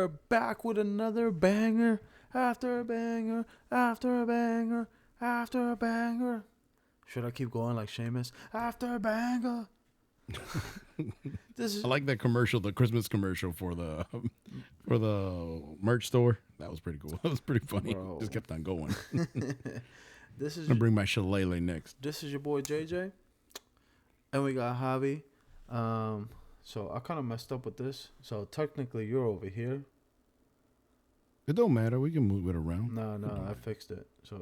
we're back with another banger after a banger after a banger after a banger. Should I keep going like Sheamus? After a banger. I like that commercial, the Christmas commercial for the merch store. That was pretty cool. That was pretty funny. Bro. Just kept on going. This is I'm gonna bring my shillelagh next. This is your boy JJ, and we got Javi. So I kind of messed up with this. So technically, you're over here. It don't matter. We can move it around. No, I fixed it. So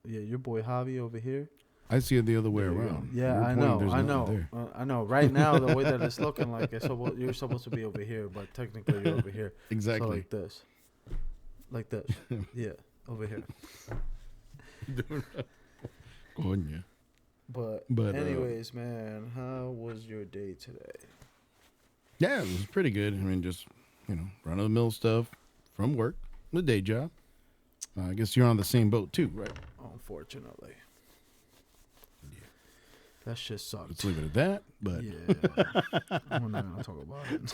your boy Javi over here. I see it the other way around. Yeah, You're I pointing, know. I know. Right now, the way that it's looking like you're supposed to be over here, but technically you're over here. Exactly. So like this. Yeah, over here. Coño. But anyways, man, how was your day today? Yeah, it was pretty good. I mean, just run of the mill stuff from work, the day job. I guess you're on the same boat too, right? Unfortunately. That shit sucked. Let's leave it at that. But yeah, I'm not gonna talk about it.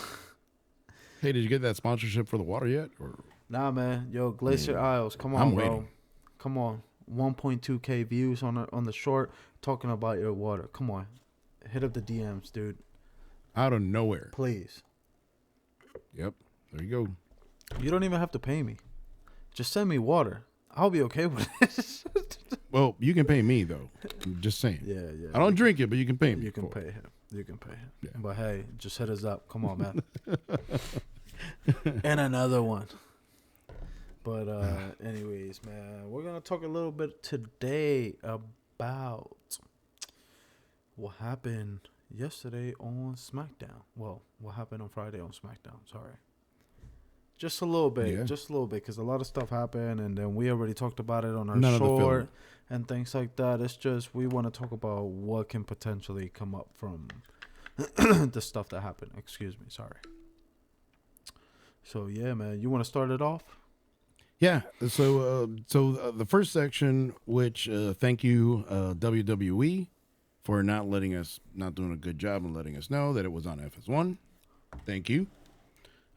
Hey, did you get that sponsorship for the water yet? Or nah, man. Yo, Glacier Isles, come on, I'm bro. waiting. Come on, 1.2K views on the short talking about your water. Come on, hit up the DMs, dude. Out of nowhere, please. Yep, there you go. You don't even have to pay me. Just send me water. I'll be okay with it. Well, you can pay me though. I'm just saying. Yeah. I don't drink it, but you can pay me. You can pay him. Yeah. But hey, just hit us up. Come on, man. And another one. But anyways, man, we're gonna talk a little bit today about what happened yesterday on SmackDown. Well, what happened on Friday on SmackDown. Sorry. Just a little bit, because a lot of stuff happened, and then we already talked about it on our short and things like that. It's just we want to talk about what can potentially come up from the stuff that happened. Excuse me, sorry. So yeah, man, you want to start it off? Yeah. So the first section, which thank you WWE for not doing a good job and letting us know that it was on FS1. Thank you.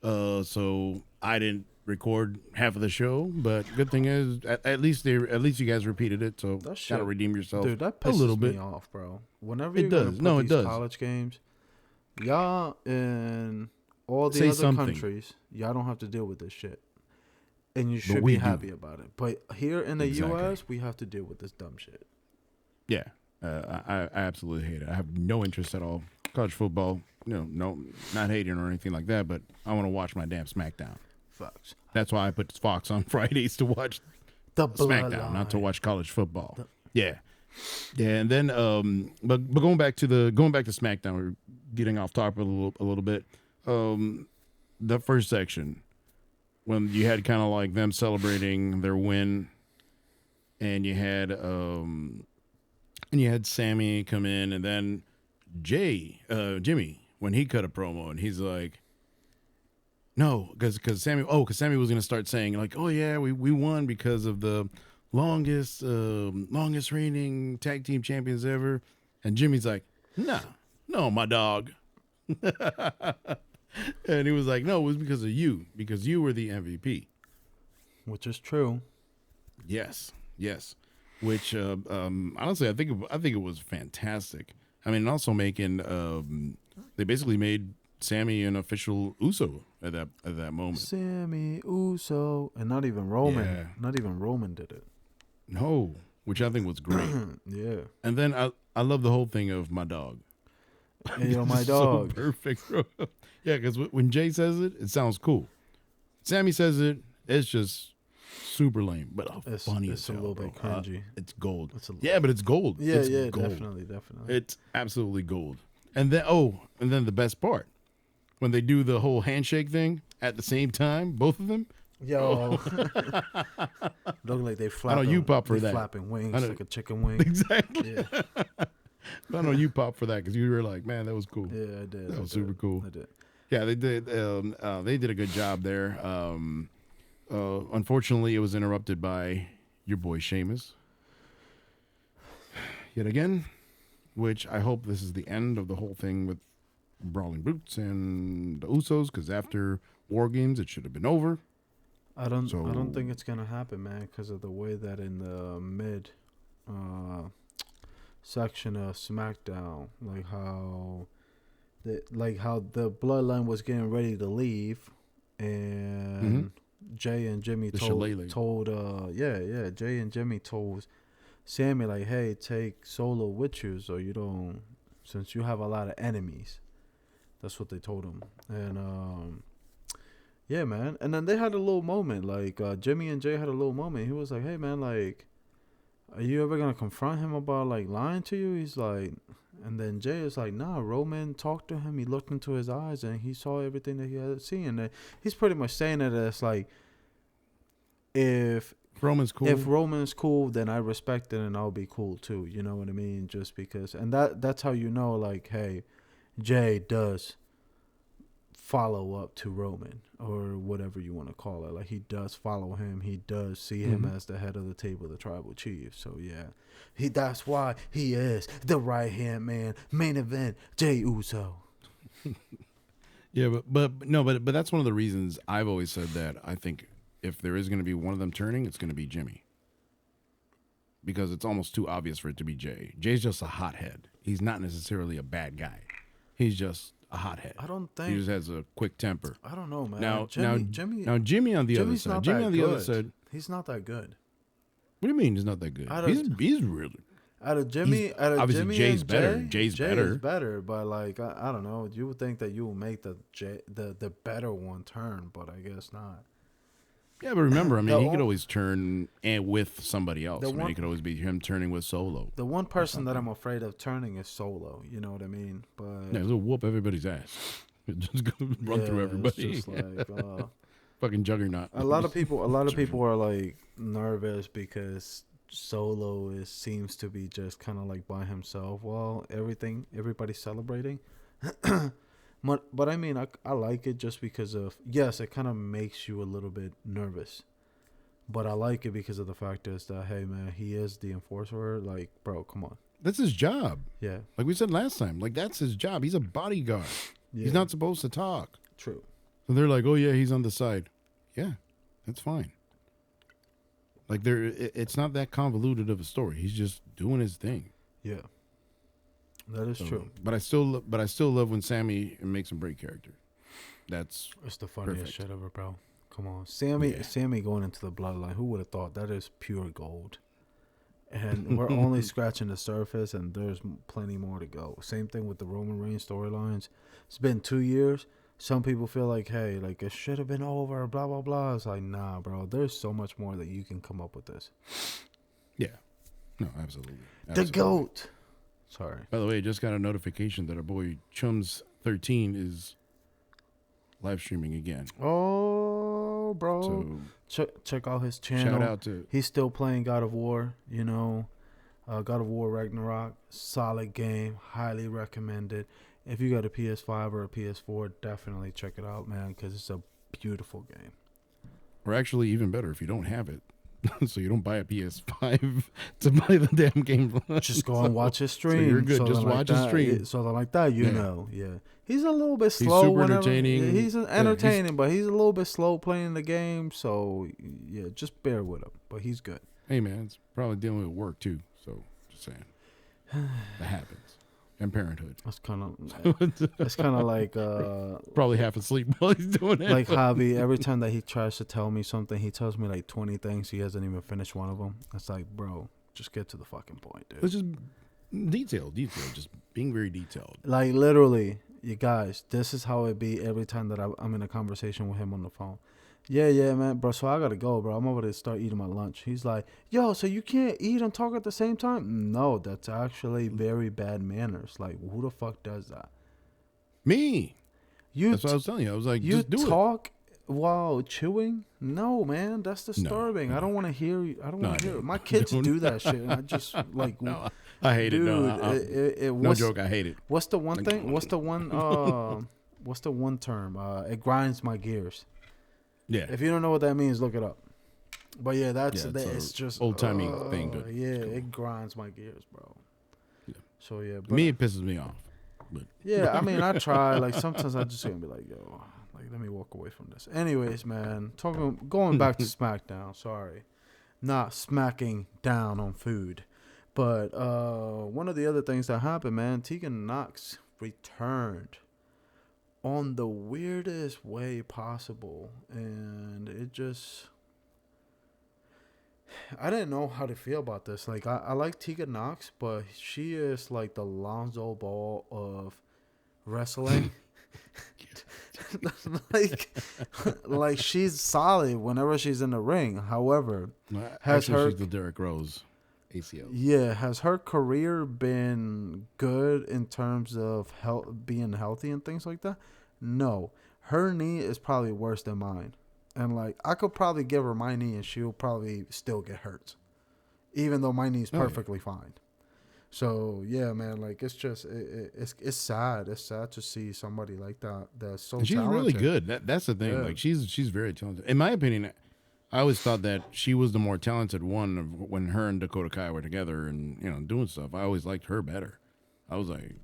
So I didn't record half of the show, but good thing is at least you guys repeated it, so gotta redeem yourself. Dude, that pisses a little bit me off, bro. Whenever you're gonna put these college games, y'all in all the other countries, y'all don't have to deal with this shit, and you should be happy about it. But here in the U.S., we have to deal with this dumb shit. Yeah, I absolutely hate it. I have no interest at all. College football. No, not hating or anything like that, but I want to watch my damn SmackDown. Facts. That's why I put Fox on Fridays to watch the SmackDown, not to watch college football. Yeah, and then but going back to SmackDown, we're getting off topic a little bit. The first section when you had kind of like them celebrating their win, and you had Sami come in, and then Jimmy. When he cut a promo and he's like, no, because Sami was going to start saying like, oh yeah, we won because of the longest reigning tag team champions ever. And Jimmy's like, no, my dog. And he was like, no, it was because of you were the MVP. Which is true. Yes. Which, honestly, I think it was fantastic. I mean, also making, they basically made Sami an official USO at that moment. Sami Uso, and not even Roman. Yeah. Not even Roman did it. No, which I think was great. Yeah. And then I love the whole thing of my dog. Hey, yo, my dog. So perfect, bro. Yeah, because when Jay says it, it sounds cool. Sami says it, it's just super lame, but funny as hell. It's a little bit cringy. It's gold. But it's gold. Yeah, it's gold. Definitely. It's absolutely gold. And then the best part, when they do the whole handshake thing at the same time, both of them. Yo, look like they flap. I know you pop for that. Flapping wings like a chicken wing. Exactly. Yeah. I know you pop for that because you were like, man, that was cool. Yeah, I did. That was super cool. I did. Yeah, they did. They did a good job there. Unfortunately, it was interrupted by your boy Sheamus yet again, which I hope this is the end of the whole thing with Brawling Brutes and the Usos, because after War Games. It should have been over. I don't think it's gonna happen, man, because of the way that in the mid section of SmackDown, like how the Bloodline was getting ready to leave, and Jay and Jimmy told Jay and Jimmy told Sami, like, hey, take Solo with you, so you don't, since you have a lot of enemies. That's what they told him, and yeah, man. And then they had a little moment. Like, Jimmy and Jay had a little moment. He was like, hey, man, like, are you ever going to confront him about, like, lying to you? He's like, and then Jay is like, nah, Roman talked to him. He looked into his eyes, and he saw everything that he had seen. And he's pretty much saying it as, like, if Roman's cool, then I respect it, and I'll be cool, too. You know what I mean? Just because. And that's how you know, like, hey, Jay does follow up to Roman, or whatever you want to call it. Like, he does follow him. He does see him as the head of the table, the tribal chief. So yeah, that's why he is the right hand man, main event, Jey Uso. Yeah, but that's one of the reasons I've always said that I think if there is going to be one of them turning, it's going to be Jimmy, because it's almost too obvious for it to be Jay. Jay's just a hothead. He's not necessarily a bad guy. He's just a hothead. I don't think he just has a quick temper. I don't know, man. Now Jimmy on the other side. Jimmy on the other side. He's not that good. What do you mean he's not that good? He's really. Out of Jimmy obviously Jay's and better. Jay, Jay's better. Is better, but like I don't know. You would think that you will make the better one turn, but I guess not. Yeah, but remember, I mean, he could always turn and with somebody else. I mean, it could always be him turning with Solo. The one person that I'm afraid of turning is Solo. You know what I mean? But yeah, he'll whoop everybody's ass. Just go run through everybody. It's just like fucking juggernaut. A lot of people are like nervous because Solo seems to be just kind of like by himself. Well, everybody's celebrating. But I mean, I like it just because of, yes, it kind of makes you a little bit nervous. But I like it because of the fact is that, hey, man, he is the enforcer. Like, bro, come on. That's his job. Yeah. Like we said last time, like that's his job. He's a bodyguard. Yeah. He's not supposed to talk. True. So they're like, oh, yeah, he's on the side. Yeah, that's fine. Like, it's not that convoluted of a story. He's just doing his thing. Yeah. That is true. But I still love when Sami makes him break character. It's the funniest shit ever, bro. Come on. Sami going into the bloodline. Who would have thought? That is pure gold. And we're only scratching the surface, and there's plenty more to go. Same thing with the Roman Reigns storylines. It's been 2 years. Some people feel like, hey, like it should have been over, blah, blah, blah. It's like, nah, bro. There's so much more that you can come up with this. Yeah. No, absolutely. The GOAT. Sorry. By the way, I just got a notification that our boy Chums13 is live streaming again. Oh, bro. So check out his channel. Shout out to... He's still playing God of War, you know. God of War Ragnarok. Solid game. Highly recommended. If you got a PS5 or a PS4, definitely check it out, man, because it's a beautiful game. Or actually, even better, if you don't have it. So you don't buy a PS5 to play the damn game. Just go and watch his stream. So you're good. Just watch his stream. Something like that, you know. Yeah. He's a little bit slow. He's super entertaining. He's entertaining, but he's a little bit slow playing the game. So, yeah, just bear with him. But he's good. Hey, man, it's probably dealing with work, too. So, just saying. That happens. And parenthood. That's kind of like probably half asleep while he's doing it. Like Javi, every time that he tries to tell me something, he tells me like 20 things. He hasn't even finished one of them. It's like, bro, just get to the fucking point, dude. It's just detailed, just being very detailed. Like literally, you guys, this is how it be every time that I'm in a conversation with him on the phone. Yeah, man, bro. So I gotta go, bro. I'm over to start eating my lunch. He's like, yo, so you can't eat and talk at the same time? No, that's actually very bad manners. Like, who the fuck does that? Me. That's what I was telling you. I was like, you just do talk while chewing? No, man, that's disturbing. No. I don't want to hear you. I don't want to hear it. My kids do that shit, and I just like. No, I hate it. No joke. I hate it. What's the one thing? What's the one? What's the one term? It grinds my gears. Yeah. If you don't know what that means, look it up. But yeah, it's just old timey thing. But yeah, cool. It grinds my gears, bro. Yeah. So yeah, me it pisses me off. But yeah, I mean, I try. Like sometimes I just gonna be like, yo, Like, let me walk away from this. Anyways, man, going back to SmackDown. Sorry, not smacking down on food, but one of the other things that happened, man, Tegan Nox returned on the weirdest way possible, and it just, I didn't know how to feel about this. Like, I like Tegan Nox, but she is like the Lonzo Ball of wrestling. like she's solid whenever she's in the ring. However, she's the Derrick Rose ACL. Yeah, has her career been good in terms of being healthy and things like that? No, her knee is probably worse than mine. And like, I could probably give her my knee and she'll probably still get hurt, even though my knee's perfectly fine. So yeah, man, like, it's just it's sad. It's sad to see somebody like that that's so and she's talented. really good. That's the thing. Yeah. Like, she's very talented. In my opinion, I always thought that she was the more talented one of when her and Dakota Kai were together and, you know, doing stuff. I always liked her better. I was like,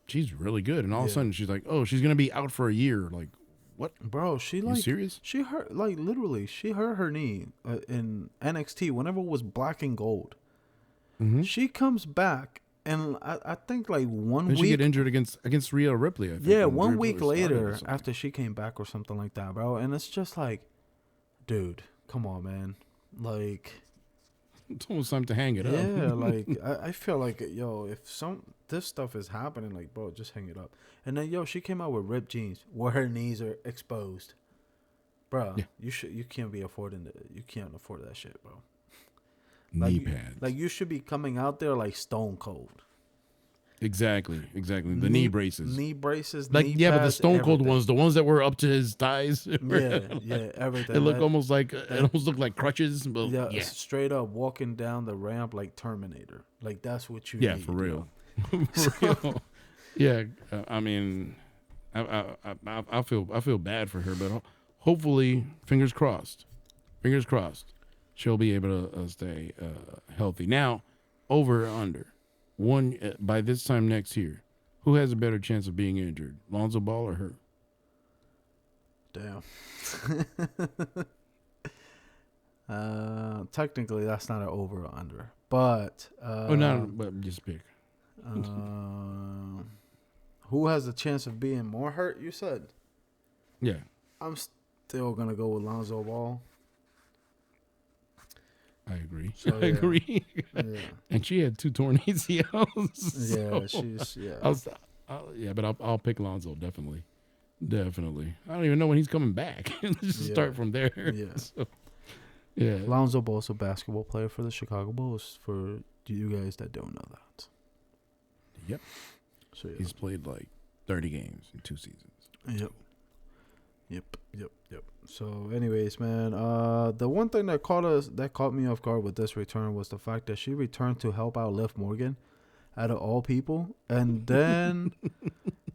she's really good. And all of a sudden she's like, oh, she's gonna be out for a year. Like, what, bro? You serious? She hurt, like, literally. She hurt her knee in NXT whenever it was black and gold. Mm-hmm. She comes back, and I think like 1 week. She get injured against Rhea Ripley. I think, yeah, 1 week later after she came back or something like that, bro. And it's just like, dude, come on, man. Like, it's almost time to hang it up. Yeah, like I feel like, yo, if this stuff is happening, like, bro, just hang it up. And then, yo, she came out with ripped jeans where her knees are exposed, bro. Yeah. You can't afford that shit, bro. Like, knee pads. Like, you should be coming out there like Stone Cold. Exactly. The knee braces. Knee braces, like, knee yeah, pads, but the Stone Cold ones, the ones that were up to his thighs. Yeah, everything. It looked almost like like crutches. But yeah, straight up walking down the ramp like Terminator. Like, that's what you need. Yeah, for real. For real. Yeah, I mean, I feel bad for her, but hopefully, fingers crossed, she'll be able to stay healthy. Now, over or under one by this time next year, who has a better chance of being injured, Lonzo Ball or her? Damn. Technically, that's not an over or under, but but just pick. Who has a chance of being more hurt? You said. Yeah. I'm still gonna go with Lonzo Ball. I agree. So, I agree. Yeah. And she had 2 torn ACLs. Yeah, but I'll pick Lonzo, definitely. I don't even know when he's coming back. Just start from there. Yeah. So, yeah. Lonzo Ball's a basketball player for the Chicago Bulls. For you guys that don't know that. Yep. So he's played like 30 games in 2 seasons. Yep. So, anyways, man, the one thing that caught me off guard with this return was the fact that she returned to help out Liv Morgan, out of all people, and then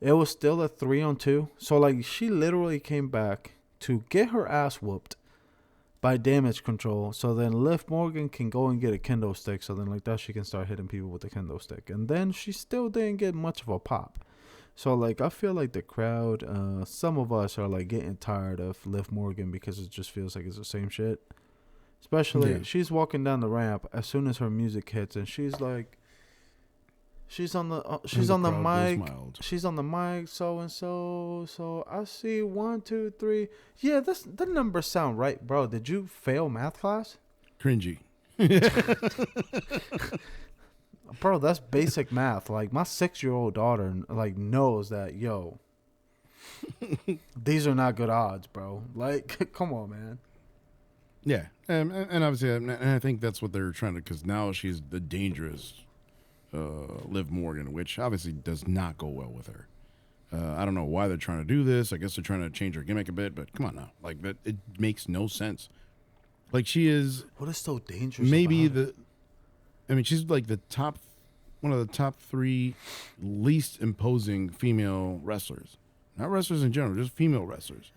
it was still a 3-on-2. So, like, she literally came back to get her ass whooped by Damage Control, so then Liv Morgan can go and get a kendo stick, so then like that she can start hitting people with the kendo stick, and then she still didn't get much of a pop. So, like, I feel like the crowd, some of us are, like, getting tired of Liv Morgan because it just feels like it's the same shit. Especially, she's walking down the ramp as soon as her music hits, and she's like, she's on the mic, so-and-so, so I see 1, 2, 3. Yeah, the numbers sound right, bro. Did you fail math class? Cringy. Bro, that's basic math. Like, my 6-year-old daughter, like, knows that, yo, these are not good odds, bro. Like, come on, man. Yeah, and obviously, and I think that's what they're trying to, because now she's the dangerous Liv Morgan, which obviously does not go well with her. I don't know why they're trying to do this. I guess they're trying to change her gimmick a bit, but come on now. Like, that, it makes no sense. Like, she is... What is so dangerous maybe about it? I mean, she's like one of the top 3 least imposing female wrestlers. Not wrestlers in general, just female wrestlers.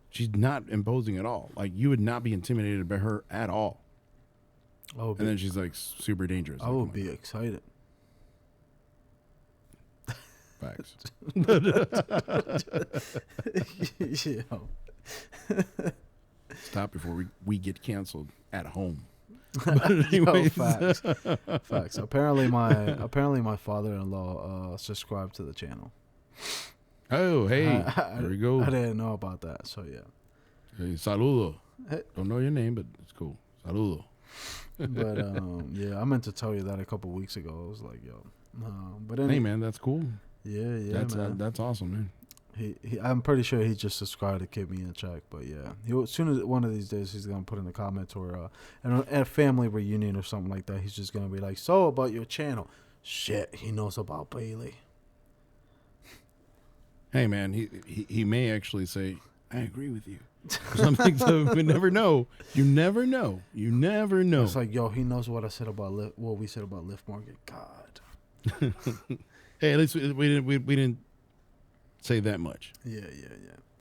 She's not imposing at all. Like, you would not be intimidated by her at all. And then she's like super dangerous. I would be excited. Facts. facts. Yo. Stop before we get canceled at home. Yo, facts. Facts. Apparently my father-in-law subscribed to the channel. Oh, hey, there we go. I didn't know about that, so yeah. Hey, saludo. Hey. Don't know your name, but it's cool. Saludo. But yeah, I meant to tell you that a couple weeks ago. I was like, yo, but anyway, Hey, man, that's cool. yeah, man. That's awesome, man. He I'm pretty sure he just subscribed to keep me in check. But yeah, as soon as one of these days he's gonna put in the comments or at a family reunion or something like that. He's just gonna be like, so about your channel, shit, he knows about Bailey. Hey, man, he may actually say, I agree with you. Something so we never know. You never know. You never know. It's like, yo, he knows what I said about what we said about Lift Market. God. Hey, at least we didn't say that much. Yeah.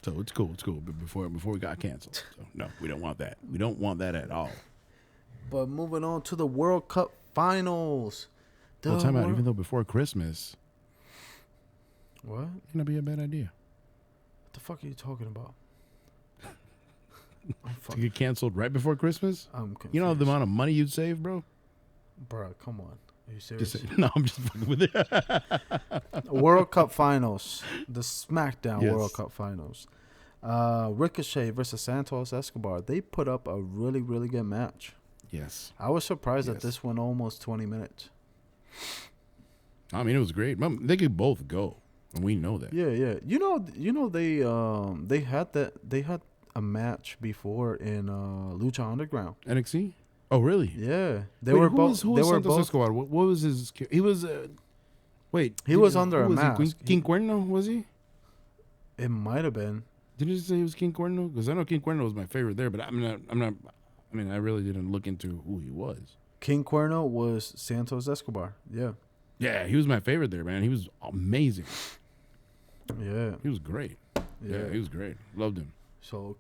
So it's cool. But before we got canceled. So no, we don't want that. We don't want that at all. But moving on to the World Cup finals. Well, time out. Even though before Christmas, what? Gonna be a bad idea. What the fuck are you talking about? To get canceled right before Christmas? I'm confused. You know the amount of money you'd save, bro? Bro, come on. Are you serious? No, I'm just fucking with it. World Cup finals. The Smackdown Yes. World Cup finals. Ricochet versus Santos Escobar. They put up a really, really good match. Yes. I was surprised that this went almost 20 minutes. I mean, it was great. They could both go, and we know that. Yeah. You know they had a match before in Lucha Underground. NXT? Oh, really? Yeah, Who was Santos Escobar? What was his? He was. He was under a mask. King Cuerno, was he? It might have been. Did you say he was King Cuerno? Because I know King Cuerno was my favorite there, but I'm not. I mean, I really didn't look into who he was. King Cuerno was Santos Escobar. Yeah. Yeah, he was my favorite there, man. He was amazing. Yeah. He was great. Yeah, he was great. Loved him. So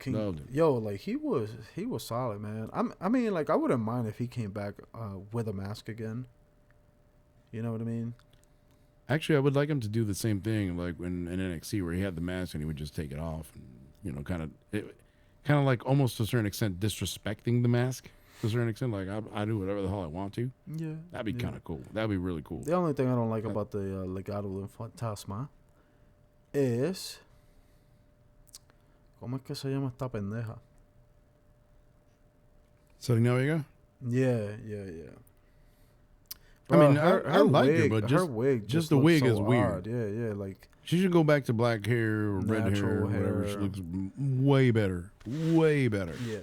like he was solid, man. I mean, like I wouldn't mind if he came back with a mask again. You know what I mean? Actually, I would like him to do the same thing, like in NXT, where he had the mask and he would just take it off, and kind of like almost to a certain extent disrespecting the mask to a certain extent. Like I do whatever the hell I want to. Yeah, that'd be kind of cool. That'd be really cool. The only thing I don't like about the Legado del Fantasma is ¿cómo es que se llama esta pendeja? Selena Vega? Yeah. Bro, I mean, I like her, but her wig just the wig so is weird. Odd. Yeah, like she should go back to black hair or red hair or whatever. She looks way better. Yeah.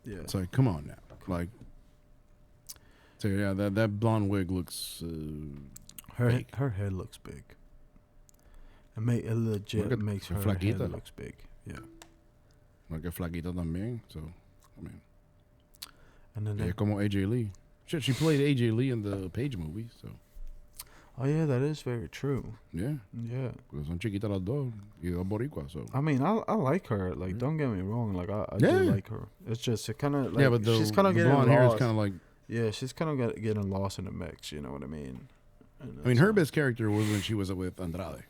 It's like, come on now, like. So yeah, that blonde wig looks. Her head looks big. It legit makes her head looks big. Yeah. Like a flaquita también. So, I mean. And then como AJ Lee. Shit, she played AJ Lee in the Page movie, so. Oh yeah, that is very true. Yeah. Because son chiquitas las dos y dos boricuas, so. I mean, I like her. Like, don't get me wrong. Like, I do like her. It's just it kind of like but she's kind of getting blonde lost. hair is kind of like. Yeah, she's kind of getting lost in the mix. You know what I mean? I mean, her best character was when she was with Andrade.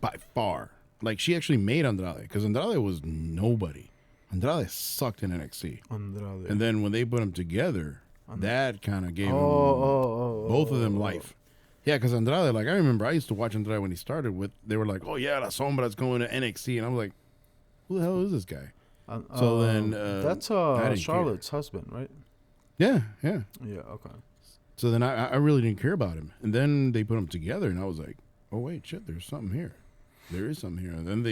By far. Like, she actually made Andrade, because Andrade was nobody. Andrade sucked in NXT. And then when they put them together, that kind of gave them both of them life. Yeah, because Andrade, like, I remember I used to watch Andrade when he started with, they were like, oh yeah, La Sombra's going to NXT. And I was like, who the hell is this guy? So then. That's Charlotte's husband, right? Yeah. Yeah, okay. So then I really didn't care about him. And then they put them together, and I was like, oh, wait, shit, there's something here. There is something here. And then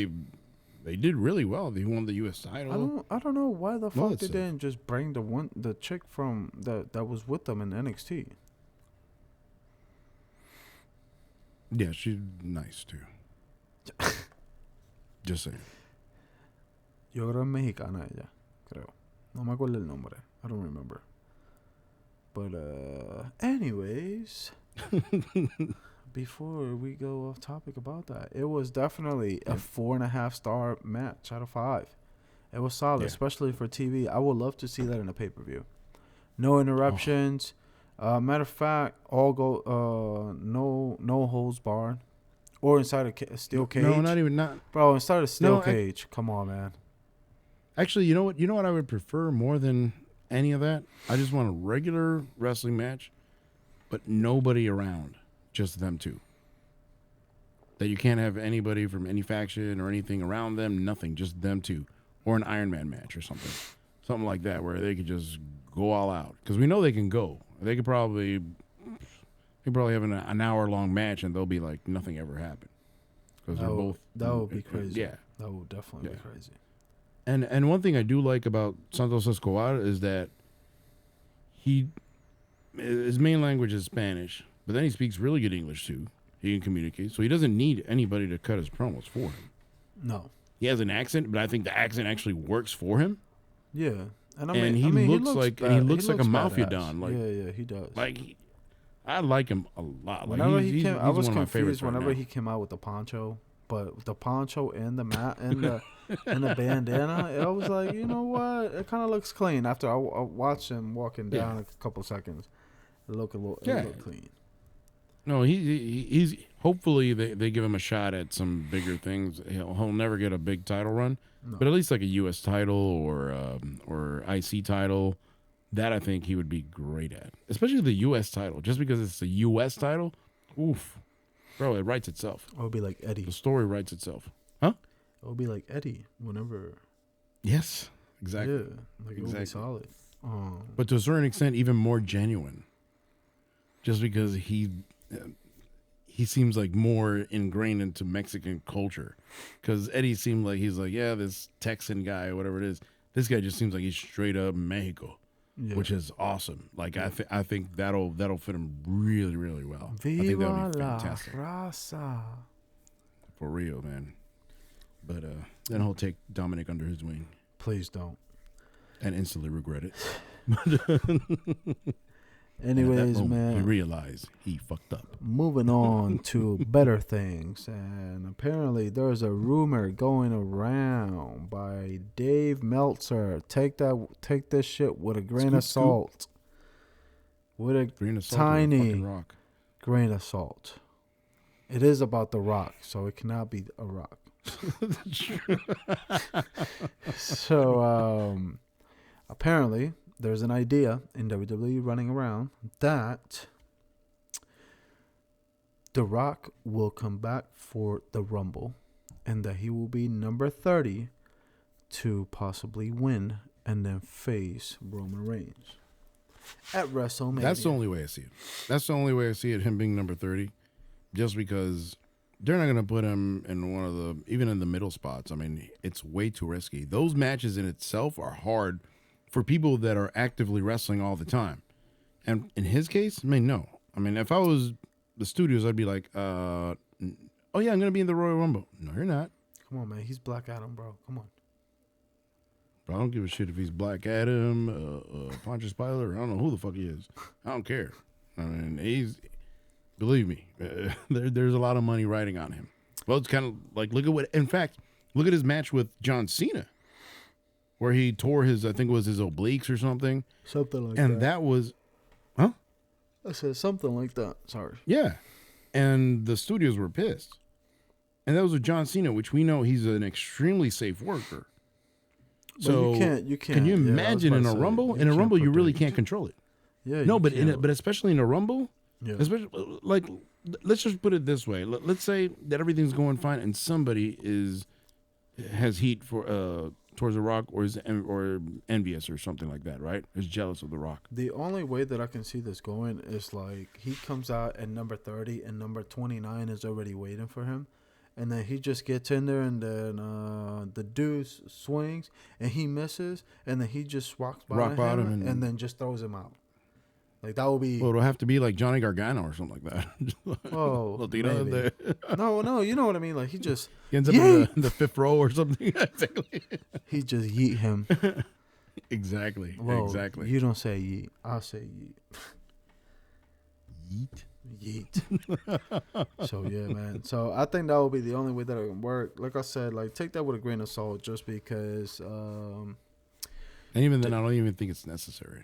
they did really well. They won the U.S. title. I don't know why the fuck they didn't just bring the chick from that was with them in NXT. Yeah, she's nice too. Just saying. Yo creo mexicana ella, creo. No me acuerdo el nombre. I don't remember. But anyways, before we go off topic about that, it was definitely a 4.5 star match out of 5. It was solid, especially for TV. I would love to see that in a pay-per-view. No interruptions. Matter of fact, no holds barred. Or inside a steel cage. No, not even not. Bro, inside a steel No, cage. Come on, man. Actually, you know what? You know what I would prefer more than any of that? I just want a regular wrestling match, but nobody around, just them two. That you can't have anybody from any faction or anything around them, nothing, just them two. Or an Iron Man match or something. Something like that where they could just go all out. Because we know they can go. They could probably have an hour-long match and they'll be like, nothing ever happened. Because they're both... That would be crazy. Yeah. That would definitely be crazy. And one thing I do like about Santos Escobar is that his main language is Spanish, but then he speaks really good English too. He can communicate, so he doesn't need anybody to cut his promos for him. No. He has an accent, but I think the accent actually works for him. Yeah, he looks like a mafia don. Like, yeah, he does. Like, I like him a lot. Like, whenever he's I was one of my favorites confused whenever he came out with the poncho, but the poncho and the mat and the and the bandana, I was like, you know what? It kind of looks clean. After I watched him walking down a couple seconds, it looked clean. No, he's hopefully they give him a shot at some bigger things. He'll never get a big title run, but at least like a U.S. title or IC title. That I think he would be great at, especially the U.S. title, just because it's the U.S. title. Oof, bro, it writes itself. It would be like Eddie. The story writes itself, huh? It would be like Eddie whenever. Yes, exactly. Yeah, like it would be solid. But to a certain extent, even more genuine, just because he seems like more ingrained into Mexican culture. Because Eddie seemed like he's like, yeah, this Texan guy or whatever it is. This guy just seems like he's straight up Mexico, which is awesome. Like I think that'll fit him really, really well. Viva I think that would be fantastic. la raza. For real, man. But then he'll take Dominiek under his wing. Please don't. And instantly regret it. Anyways, man. He realized he fucked up. Moving on to better things. And apparently there's a rumor going around by Dave Meltzer. Take this shit with a grain of salt. With a tiny grain of salt. It is about The Rock, so it cannot be a rock. So, apparently, there's an idea in WWE running around that The Rock will come back for the Rumble and that he will be number 30 to possibly win and then face Roman Reigns at WrestleMania. That's the only way I see it. That's the only way I see it, him being number 30, just because they're not going to put him in even in the middle spots. I mean, it's way too risky. Those matches in itself are hard for people that are actively wrestling all the time. And in his case, I mean, no. I mean, if I was the studios, I'd be like, oh yeah, I'm going to be in the Royal Rumble. No, you're not. Come on, man. He's Black Adam, bro. Come on. Bro, I don't give a shit if he's Black Adam, Pontius Pilate, or I don't know who the fuck he is. I don't care. I mean, believe me, there's a lot of money riding on him. Well, it's kind of like, look at his match with John Cena, where he tore I think it was his obliques or something. Something like that. And that was, huh? I said something like that. Sorry. Yeah. And the studios were pissed. And that was with John Cena, which we know he's an extremely safe worker. So you can't. Can you imagine in a Rumble? In a Rumble, you really can't control it. Yeah. No, but especially in a Rumble, especially like, let's just put it this way. Let's say that everything's going fine and somebody has heat for towards The Rock or envious or something like that, right? Is jealous of The Rock. The only way that I can see this going is like he comes out at number 30 and number 29 is already waiting for him. And then he just gets in there and then the dude swings and he misses and then he just walks by him and then just throws him out. Like that would be. Well, it'll have to be like Johnny Gargano or something like that. Oh, maybe. No, you know what I mean. Like he ends up in the fifth row or something. He just yeet him. Exactly. Whoa, exactly. You don't say yeet. I'll say yeet. Yeet. So yeah, man. So I think that would be the only way that it can work. Like I said, like take that with a grain of salt, just because. And even then, I don't even think it's necessary.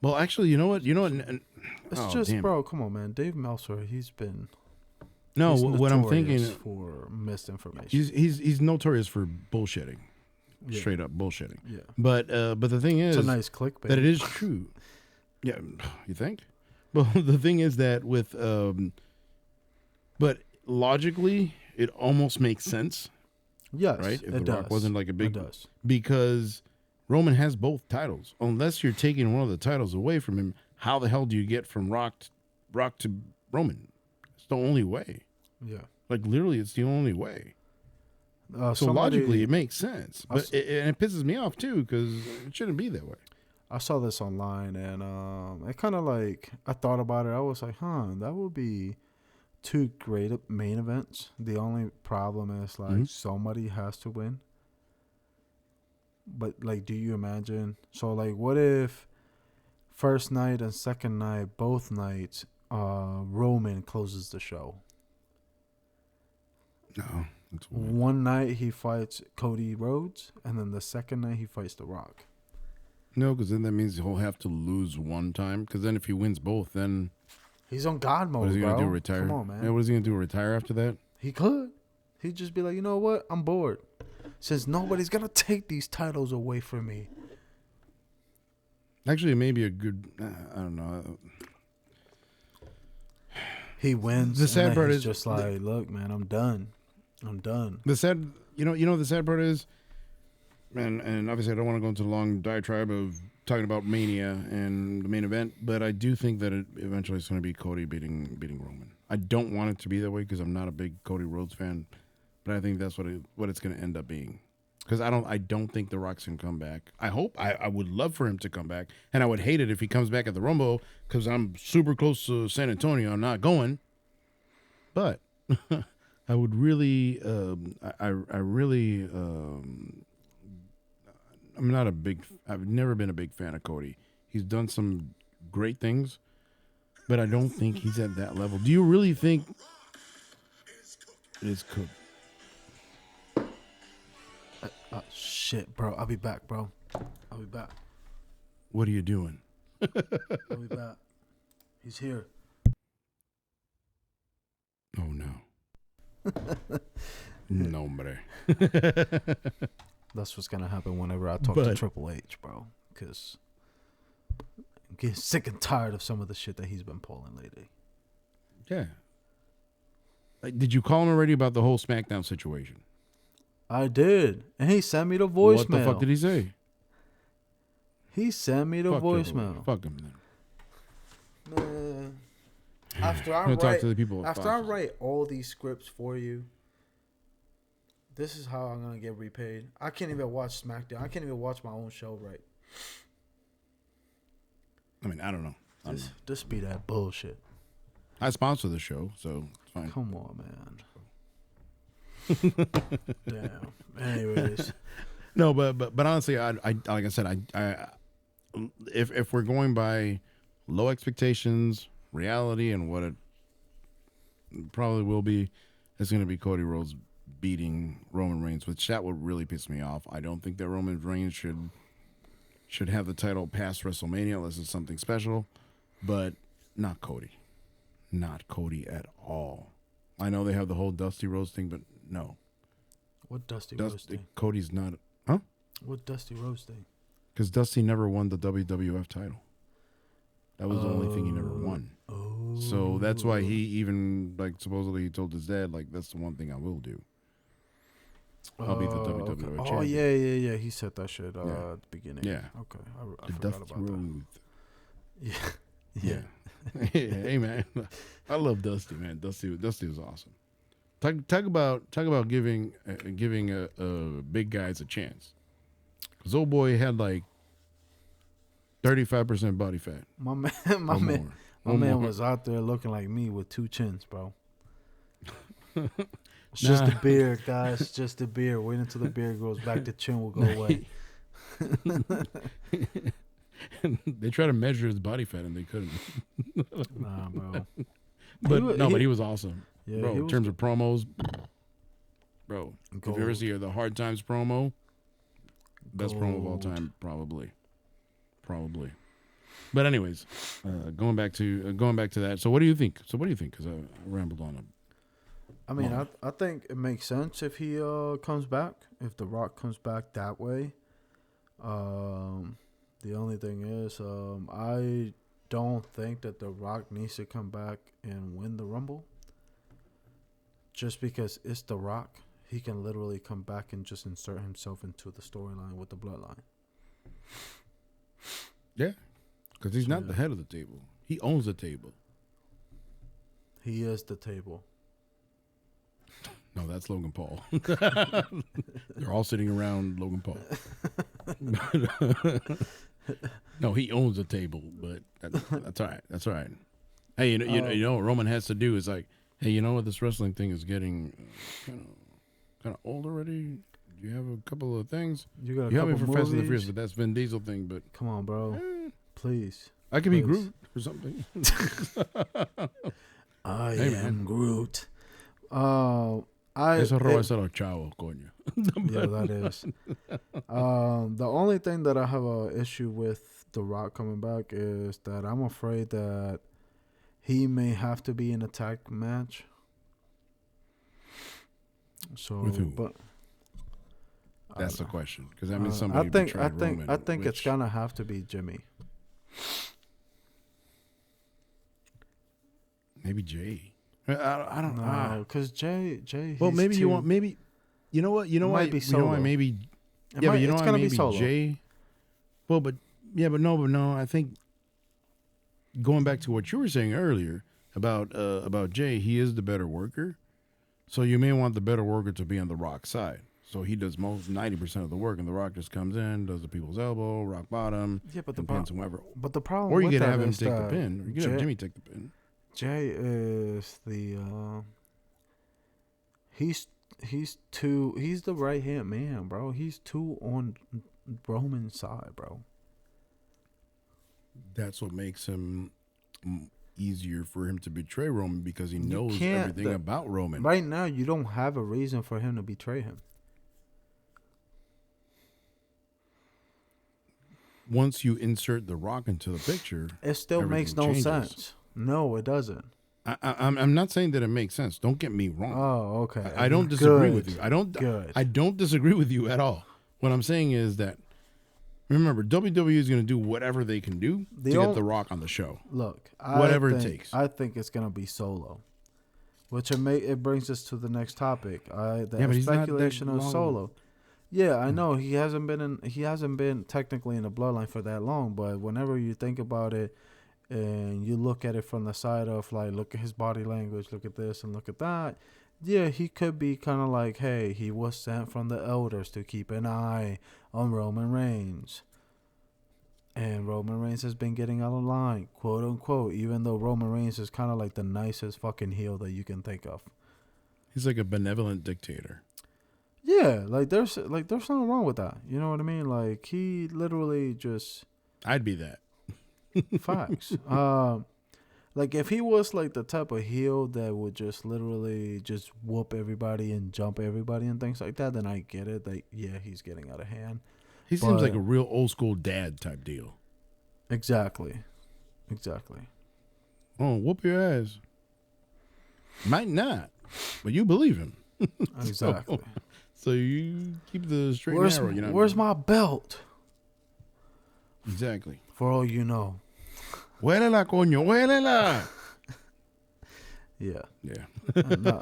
Well, actually, you know what? It's just, bro. Come on, man. Dave Meltzer, he's what I'm thinking for misinformation. He's notorious for bullshitting, straight up bullshitting. Yeah. But the thing is, it's a nice clickbait. That it is true. Yeah, you think? Well, the thing is that with but logically, it almost makes sense. Yes, right. If it The Rock does. wasn't like a big, it does. Because Roman has both titles. Unless you're taking one of the titles away from him, how the hell do you get from Rock to Roman? It's the only way. Yeah. Like literally, it's the only way. So logically, it makes sense, but it pisses me off too because it shouldn't be that way. I saw this online and it kind of like I thought about it. I was like, that would be two great main events. The only problem is like somebody has to win. But like, do you imagine? So like, what if first night and second night, both nights, Roman closes the show? No. One night he fights Cody Rhodes, and then the second night he fights The Rock. No, because then that means he'll have to lose one time. Because then if he wins both, then he's on God mode. What is he gonna do? Retire? Come on, man. Yeah, what is he gonna do? Retire after that? He could. He'd just be like, you know what? I'm bored. Since nobody's gonna take these titles away from me. Actually, it may be a good. I don't know. He wins. The sad part is just like, look, man, I'm done. The sad, the sad part is, and obviously I don't want to go into a long diatribe of talking about Mania and the main event, but I do think that it eventually is going to be Cody beating Roman. I don't want it to be that way because I'm not a big Cody Rhodes fan, but I think that's what it's going to end up being. Because I don't think The Rock's going to come back. I would love for him to come back, and I would hate it if he comes back at the Rumble because I'm super close to San Antonio. I'm not going, but. I would really, I've never been a big fan of Cody. He's done some great things, but I don't think he's at that level. Do you really think it is cooked? Shit, bro. I'll be back, bro. I'll be back. What are you doing? I'll be back. He's here. Oh, no. No, hombre. That's what's gonna happen whenever I talk to Triple H, bro. Because I'm getting sick and tired of some of the shit that he's been pulling lately. Yeah. Did you call him already about the whole Smackdown situation? I did, and he sent me the voicemail. What the fuck did he say? He sent me the voicemail. Fuck him then. Man. After I write all these scripts for you, this is how I'm gonna get repaid. I can't even watch SmackDown. I can't even watch my own show right. I mean, I don't know. Just be that bullshit. I sponsor the show, so it's fine. Come on, man. Damn. Anyways. No, but honestly, I like I said, if we're going by low expectations, reality, and what it probably will be, it's going to be Cody Rhodes beating Roman Reigns, which that would really piss me off. I don't think that Roman Reigns should have the title past WrestleMania unless it's something special, but not Cody. Not Cody at all. I know they have the whole Dusty Rhodes thing, but no. What Dusty Rhodes thing? Cody's not. Huh? What Dusty Rhodes thing? Because Dusty never won the WWF title. That was the only thing he never won. Oh. So that's why he even, like, supposedly he told his dad, like, that's the one thing I will do. I'll be the WWE champion. Oh, yeah. He said that shit at the beginning. Yeah. Okay. I forgot about that. Yeah. Hey, man. I love Dusty, man. Dusty was awesome. Talk about giving big guys a chance. Because old boy had, like, 35% body fat. My man was out there looking like me with 2 chins, bro. It's just the beard, guys. Just the beard. Wait until the beard grows back. The chin will go away. They try to measure his body fat and they couldn't. Nah, bro. But he was awesome, yeah, bro. In terms of promos, bro. If you ever see the Hard Times promo, best promo of all time, probably. But anyways, going back to that. So what do you think? Because I rambled on. I mean, I think it makes sense if he comes back. If The Rock comes back that way. The only thing is, I don't think that The Rock needs to come back and win the Rumble. Just because it's The Rock, he can literally come back and just insert himself into the storyline with the bloodline. Yeah, because he's not the head of the table. He owns the table. He is the table. No, that's Logan Paul. They're all sitting around Logan Paul. No, he owns the table, but that's all right. That's all right. Hey, you know what Roman has to do is like, hey, you know what, this wrestling thing is getting kind of old already. You have a couple of things. You got a you couple have me for Fast and the movies. Furious, but that's Vin Diesel thing. But Come on, bro. Please. I could be Groot or something. I am Groot. Eso roba ese chavo, coño. Yeah, that is. The only thing that I have a issue with The Rock coming back is that I'm afraid that he may have to be in a tag match. So, with who? But that's the question, because that means somebody betrayed Roman. I think it's gonna have to be Jimmy. Maybe Jay. I don't know. Because Jay. Well, maybe you want. Maybe you know what? You know why? You know why? Maybe. Yeah, but you know why? Maybe Jay. Well, but no. I think going back to what you were saying earlier about Jay, he is the better worker. So you may want the better worker to be on the Rock side. So he does 90% of the work, and the Rock just comes in, does the people's elbow, rock bottom, but pins whoever. But the problem, or you with could that have him is take the pin, or you could have Jimmy take the pin. Jay is he's the right hand man, bro. He's too on Roman's side, bro. That's what makes him easier for him to betray Roman, because he knows everything about Roman. Right now, you don't have a reason for him to betray him. Once you insert The Rock into the picture, it still makes no sense. No, it doesn't. I'm not saying that it makes sense. Don't get me wrong. Oh, okay. I don't disagree with you. I don't disagree with you at all. What I'm saying is that, remember, WWE is going to do whatever they can do to get The Rock on the show. Look, whatever it takes. I think it's going to be Solo, which it brings us to the next topic. The speculation of Solo. Yeah, I know he hasn't been technically in the bloodline for that long, but whenever you think about it and you look at it from the side of like, look at his body language, look at this and look at that. Yeah, he could be kind of like, hey, he was sent from the elders to keep an eye on Roman Reigns. And Roman Reigns has been getting out of line, quote unquote, even though Roman Reigns is kind of like the nicest fucking heel that you can think of. He's like a benevolent dictator. Yeah, there's something wrong with that. You know what I mean? Like, he literally just... I'd be that. Facts. Like, if he was like the type of heel that would just literally just whoop everybody and jump everybody and things like that, then I get it. Like, yeah, he's getting out of hand. He seems like a real old school dad type deal. Exactly. Oh, whoop your ass. Might not, but you believe him. Exactly. So you keep the straight and narrow. You know. Where's my belt? Exactly. For all you know. Huélela, coño, huélela. Yeah.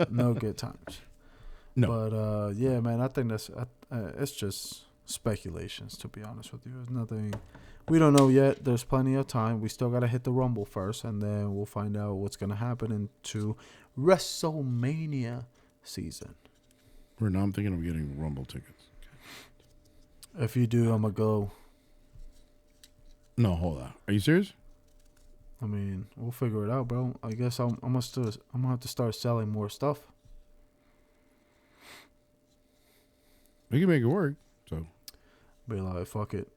No good times. No. But yeah, man, I think that's it's just speculations, to be honest with you. There's nothing. We don't know yet. There's plenty of time. We still got to hit the Rumble first, and then we'll find out what's going to happen into Wrestlemania season. Now I'm thinking of getting Rumble tickets. If you do, I'm going to go. No, hold on. Are you serious? I mean, we'll figure it out, bro. I guess I'm going to have to start selling more stuff. We can make it work. So, be like, fuck it.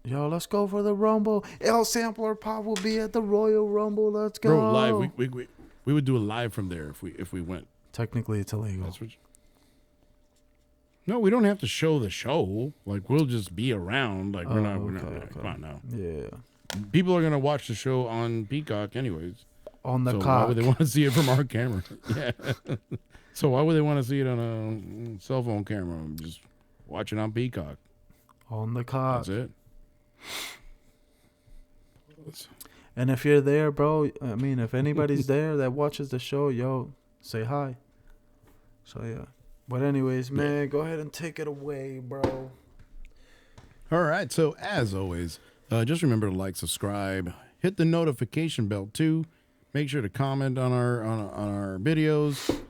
Yo, let's go for the Rumble. Elsamplerpod will be at the Royal Rumble. Let's go. Bro, live. We would do it live from there if we went. Technically, it's illegal. No, we don't have to show the show. Like, we'll just be around. Like, we're not. Okay. Come on now. Yeah. people are gonna watch the show on Peacock anyways. On the So cock. why would they want to see it from our camera? Yeah. So why would they want to see it on a cell phone camera? Just watch it on Peacock. On the cock. That's it. And if you're there, bro, I mean, if anybody's there that watches the show, yo, say hi. So, yeah. But anyways, man, go ahead and take it away, bro. All right. So as always, just remember to like, subscribe, hit the notification bell too. Make sure to comment on our videos.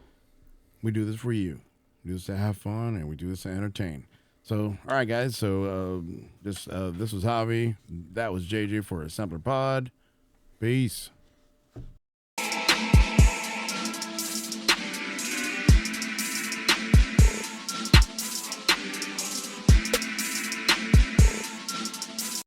We do this for you. We do this to have fun, and we do this to entertain. So, all right, guys. So this was Javi. That was JJ for Elsamplerpod. Peace.